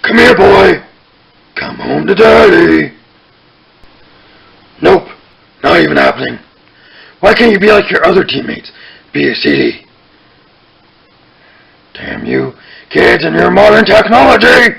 Come here, boy! Come home to daddy! Nope, not even happening. Why can't you be like your other teammates? Be a CD. Damn you, kids and your modern technology!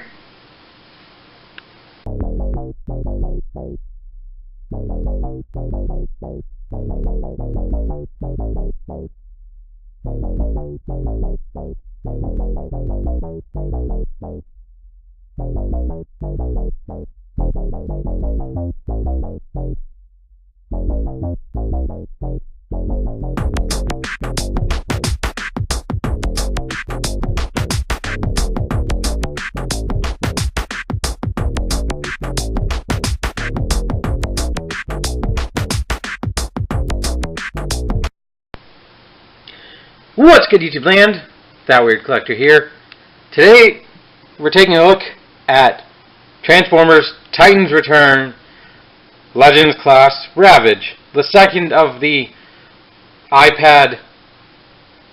What's good, YouTube land? That Weird Collector here. Today we're taking a look at Transformers Titans Return Legends Class Ravage, the second of the iPad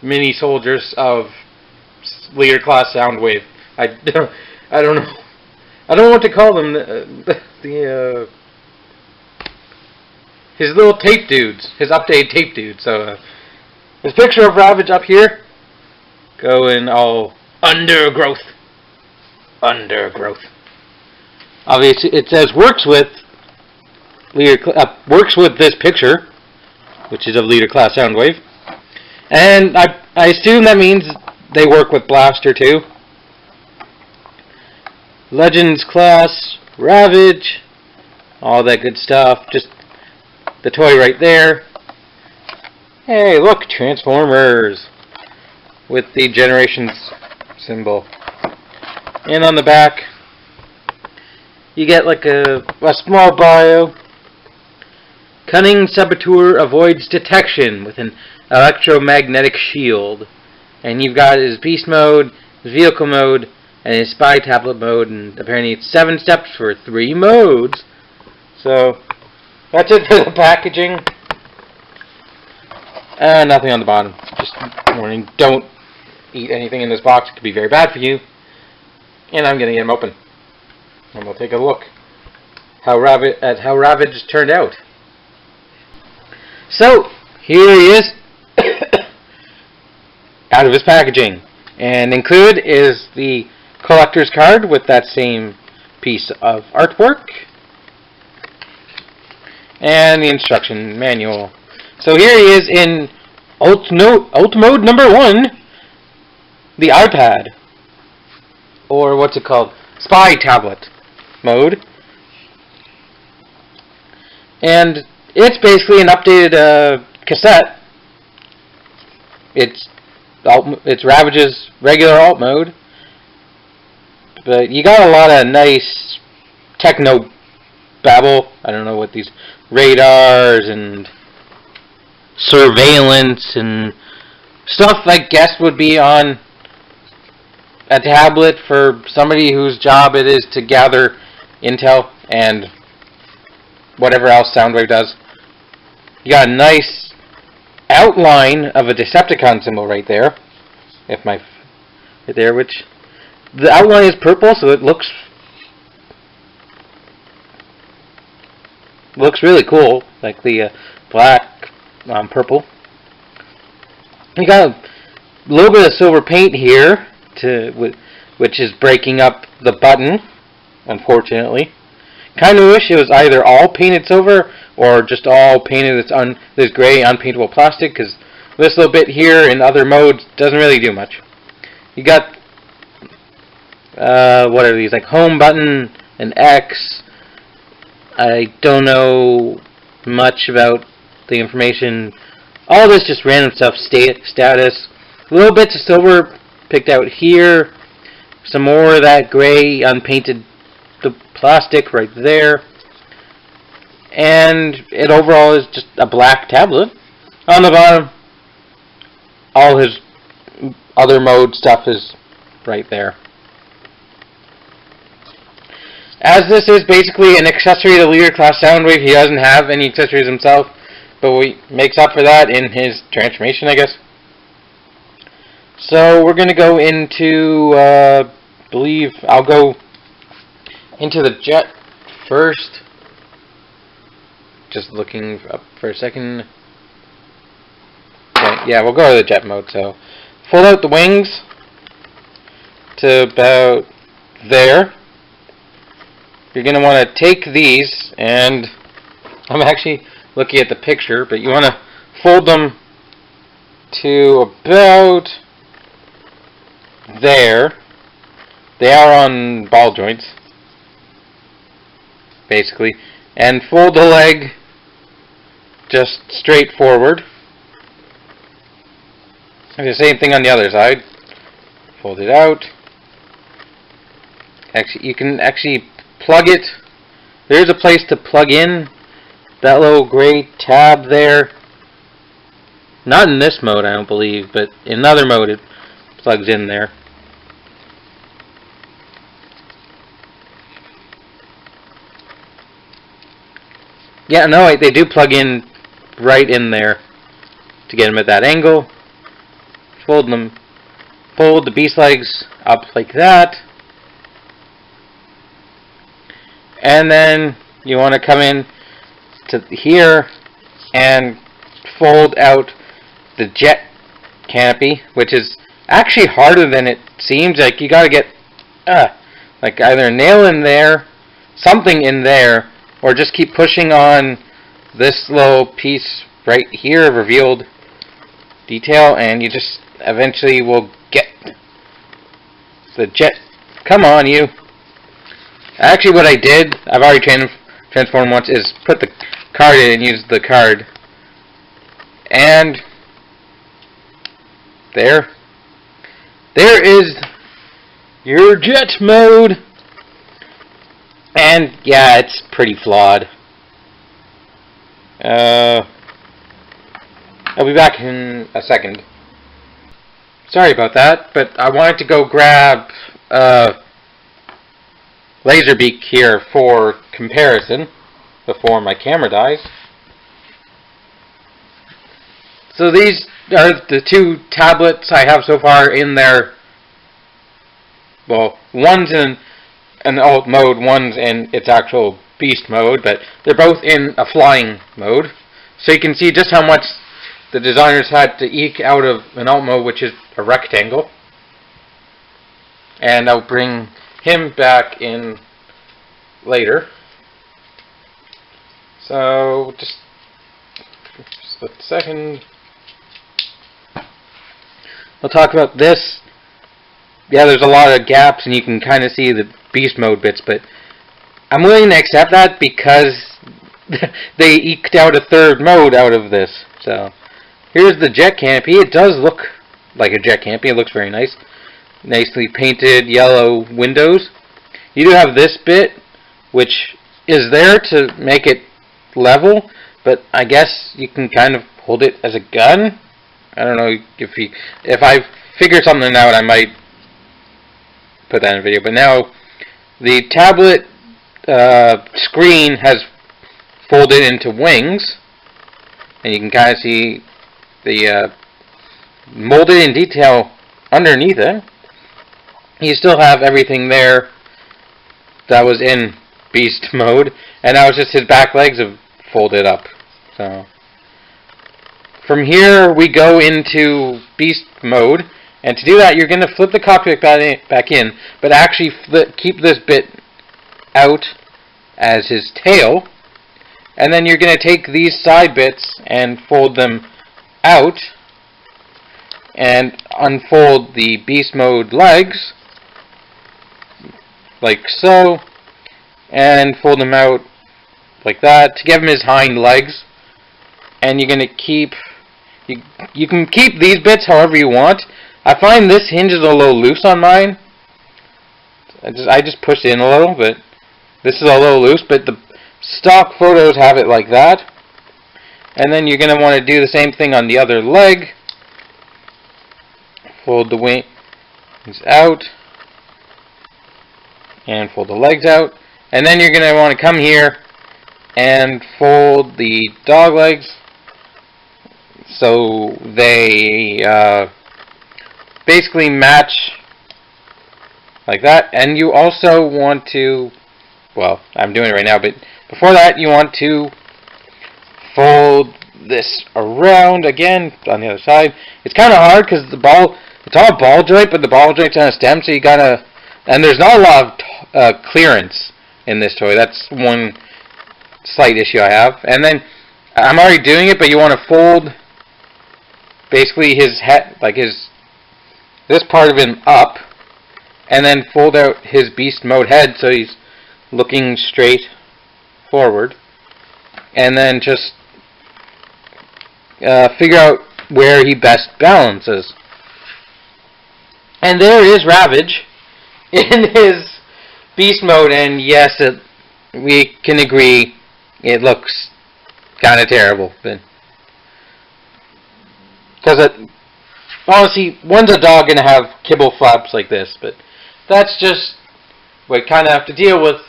mini soldiers of Leader Class Soundwave. I don't know. I don't know what to call them. His little tape dudes, his updated tape dudes. So. This picture of Ravage up here, going all undergrowth. Obviously, it says works with this picture, which is of Leader Class Soundwave, and I assume that means they work with Blaster too. Legends Class Ravage, all that good stuff. Just the toy right there. Hey, look, Transformers with the Generations symbol. And on the back, you get like a small bio. Cunning saboteur avoids detection with an electromagnetic shield. And you've got his beast mode, his vehicle mode, and his spy tablet mode. And apparently it's 7 steps for 3 modes. So, that's it for the packaging. Nothing on the bottom. Just warning, don't eat anything in this box. It could be very bad for you. And I'm going to get them open. And we'll take a look at how Ravage turned out. So, here he is. Out of his packaging. And included is the collector's card with that same piece of artwork. And the instruction manual. So here he is in Alt Mode number 1, the iPad, or what's it called, Spy Tablet mode, and it's basically an updated cassette. It's Ravage's regular alt mode, but you got a lot of nice techno babble. I don't know what these radars and surveillance and stuff I guess would be on a tablet for somebody whose job it is to gather intel and whatever else Soundwave does. You got a nice outline of a Decepticon symbol right there. Right there, which the outline is purple, so it looks really cool, like the black purple. You got a little bit of silver paint here, which is breaking up the button, unfortunately. Kind of wish it was either all painted silver or just all painted this gray unpaintable plastic, because this little bit here in other modes doesn't really do much. You got what are these, like home button and X. I don't know much about the information. All this just random stuff. Status. Little bits of silver picked out here. Some more of that gray unpainted the plastic right there. And it overall is just a black tablet. On the bottom, all his other mode stuff is right there. As this is basically an accessory to Leader Class Soundwave, he doesn't have any accessories himself, but he makes up for that in his transformation, I guess. So we're going to go into, believe I'll go into the jet first. Just looking up for a second. Okay, yeah, we'll go to the jet mode. So fold out the wings to about there. You're going to want to take these, and I'm actually looking at the picture, but you want to fold them to about there. They are on ball joints, basically. And fold the leg just straight forward. And the same thing on the other side. Fold it out. Actually, you can actually plug it. There's a place to plug in that little gray tab there. Not in this mode, I don't believe, but in another mode it plugs in there. Yeah, no, wait, they do plug in right in there to get them at that angle. Fold them. Fold the beast legs up like that. And then you want to come in to here and fold out the jet canopy, which is actually harder than it seems. Like, you gotta get like either a nail in there, something in there, or just keep pushing on this little piece right here, revealed detail, and you just eventually will get the jet. Come on, you. Actually, what I did, I've already transformed once, is put the card in and use the card. And there is your jet mode. And yeah, it's pretty flawed. I'll be back in a second. Sorry about that, but I wanted to go grab Laserbeak here for comparison before my camera dies. So these are the two tablets I have so far in there. Well, one's in an alt mode, one's in its actual beast mode, but they're both in a flying mode. So you can see just how much the designers had to eke out of an alt mode, which is a rectangle. And I'll bring him back in later. So just a second. We'll talk about this. Yeah, there's a lot of gaps, and you can kind of see the beast mode bits, but I'm willing to accept that because they eked out a third mode out of this. So here's the jet canopy. It does look like a jet canopy. It looks very nice. Nicely painted yellow windows. You do have this bit, which is there to make it level, but I guess you can kind of hold it as a gun. I don't know if I figure something out, I might put that in a video. But now the tablet screen has folded into wings, and you can kind of see the molded in detail underneath it. You still have everything there that was in beast mode, and now it's just his back legs have folded up. So from here we go into beast mode, and to do that you're going to flip the cockpit back in, but actually keep this bit out as his tail, and then you're going to take these side bits and fold them out and unfold the beast mode legs like so, and fold them out like that to give him his hind legs. And you're going to keep you can keep these bits however you want. I find this hinge is a little loose on mine. I just pushed it in a little, but this is a little loose, but the stock photos have it like that. And then you're going to want to do the same thing on the other leg. Fold the wings out and fold the legs out. And then you're going to want to come here and fold the dog legs so they basically match like that. And you also want to well, I'm doing it right now, but before that you want to fold this around again on the other side. It's kind of hard because it's all ball joint, but the ball joint's on a stem, so you gotta, and there's not a lot of clearance in this toy. That's one slight issue I have. And then I'm already doing it, but you want to fold basically his head, like this part of him up, and then fold out his beast mode head so he's looking straight forward, and then just figure out where he best balances. And there is Ravage in his beast mode, and yes, we can agree it looks kind of terrible. Because honestly, when's a dog going to have kibble flaps like this? But that's just what you kind of have to deal with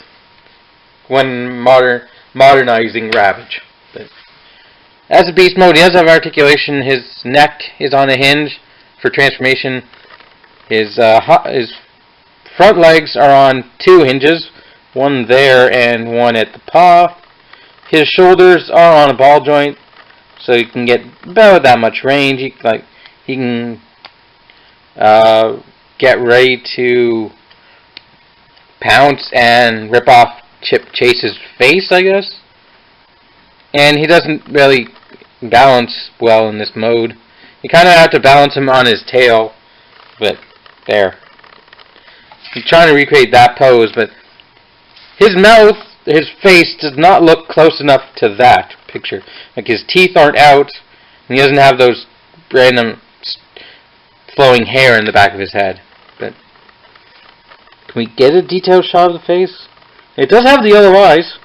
when modernizing Ravage. But as a beast mode, he does have articulation. His neck is on a hinge for transformation. His front legs are on 2 hinges, one there and one at the paw. His shoulders are on a ball joint, so you can get about that much range. He can get ready to pounce and rip off Chip Chase's face, I guess. And he doesn't really balance well in this mode. You kind of have to balance him on his tail, but there. I'm trying to recreate that pose, but his mouth, his face does not look close enough to that picture. Like his teeth aren't out, and he doesn't have those random flowing hair in the back of his head. But can we get a detailed shot of the face? It does have the yellow eyes.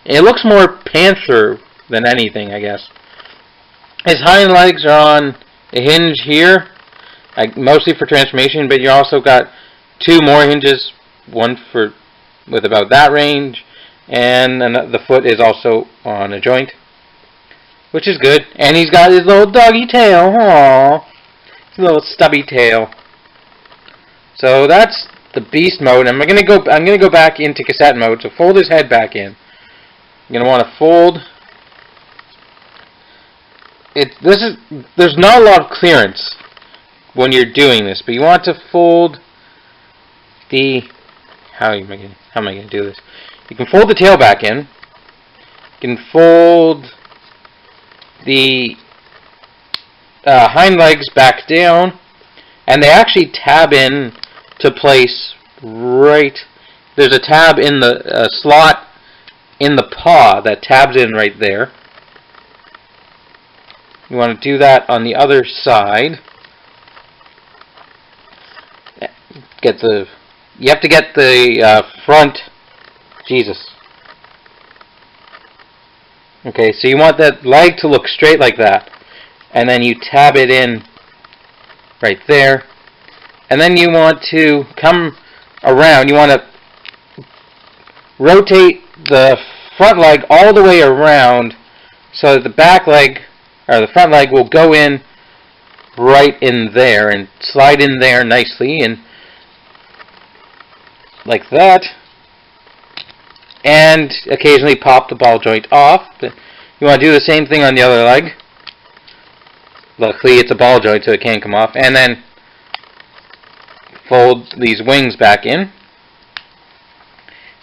It looks more panther than anything, I guess. His hind legs are on a hinge here, mostly for transformation, but you also got 2 more hinges, one with about that range, and the foot is also on a joint, which is good. And he's got his little doggy tail. Aww, his little stubby tail. So that's the beast mode. I'm gonna go back into cassette mode. So fold his head back in. You're gonna want to fold. There's not a lot of clearance when you're doing this, but you want to fold the. How am I gonna do this? You can fold the tail back in. You can fold the hind legs back down, and they actually tab in to place right. There's a tab in the slot in the paw that tabs in right there. You want to do that on the other side. You have to get the front. Jesus. Okay, so you want that leg to look straight like that, and then you tab it in right there, and then you want to come around. You want to rotate the front leg all the way around so that the back leg, or the front leg, will go in right in there and slide in there nicely, and like that, and occasionally pop the ball joint off. You want to do the same thing on the other leg. Luckily it's a ball joint so it can't come off, and then fold these wings back in.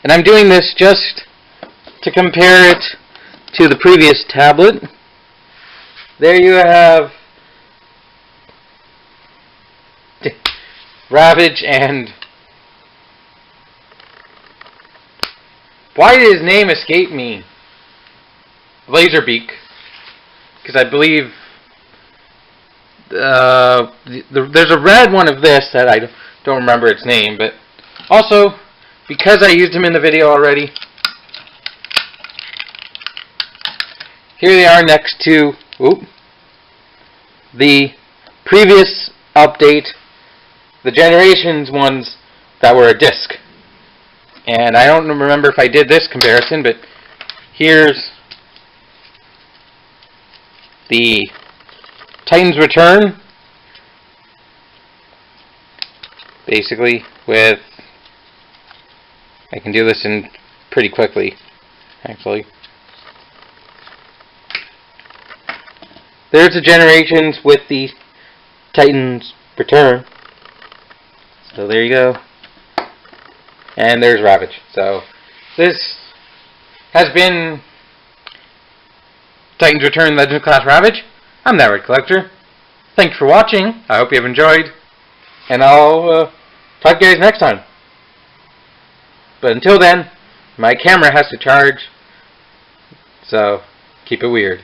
And I'm doing this just to compare it to the previous tablet. There you have Ravage, and why did his name escape me? Laserbeak. Because I believe there's a red one of this that I don't remember its name, but also because I used him in the video already, here they are next to the previous update, the Generations ones that were a disc. And I don't remember if I did this comparison, but here's the Titan's Ruturn, basically with, I can do this in pretty quickly, actually. There's the generations with the Titan's Ruturn. So there you go. And there's Ravage. So this has been Titan's Ruturn Legend Class Ravage. I'm that Red Collector. Thanks for watching. I hope you have enjoyed. And I'll talk to you guys next time. But until then, my camera has to charge. So keep it weird.